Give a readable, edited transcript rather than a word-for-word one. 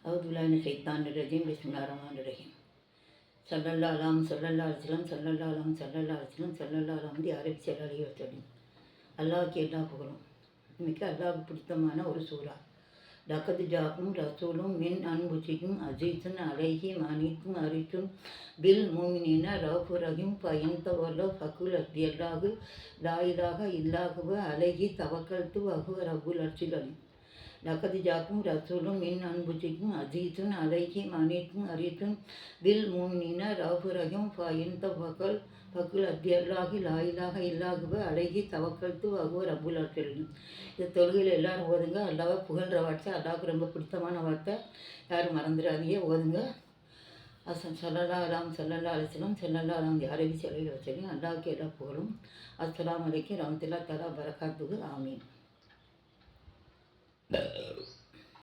அவுதுல்லாஹி ஷைத்தானிர் ரஜீம் பிஸ்மில்லாஹிர் ரஹ்மானிர் ரஹீம். ஸல்லல்லாஹு அலைஹி வஸல்லம் அரபி ஸல்லல்லாஹு அலைஹி வஸல்லம். அல்லாஹ்வுக்கு எல்லா புகழும். இன்னைக்கு அல்லாஹ்வுக்கு பிடித்தமான ஒரு சூறா. லக்கத் ஜாக்கும் ரசூலும் மின் அன்புசிக்கும் அஜீஸுன் அலைஹி மனித்தும் அரித்தும் பில் மூமினீன ரவுஃபுர் ரஹீம் ஃபஇன் தவல்லவ் ஃபகுல் ஹஸ்பியல்லாஹு லா இலாஹ இல்லாஹுவ அலைஹி தவக்கல்து வஹுவ ரப்புல் அர்ஷில் அலீம். லக்கத் ஜாக்கும் ரசூலும் மின் அன்புசிக்கும் அஜீஸுன் அலைஹி மனித்தும் அரித்தும் பில் மூமினீன ரவுஃபுர் ரஹீம் ஃபஇன் தவக்கல் ஃபகுல் ஹஸ்பியல்லாஹு லா இலாஹ இல்லாஹுவ அலைஹி தவக்கல்து வஹுவ ரப்புல் அர்ஷில் அலீம். இந்த தொழுகையில் எல்லோரும் ஓதுங்க. அல்லாஹ்வை புகழ்கிற வார்த்தை, அல்லாஹ்வுக்கு ரொம்ப பிடித்தமான வார்த்தை, யாரும் மறந்துடாதீங்க, ஓதுங்க. ஸல்லல்லாஹு அலைஹி வஸல்லம் அரபி ஸல்லல்லாஹு அலைஹி வஸல்லம். அல்லாஹ்வுக்கு எல்லா புகழும். அஸ்ஸலாமு அலைக்கும் வரஹ்மத்துல்லாஹி தஆலா வபரகாத்துஹு. ஆமீன்.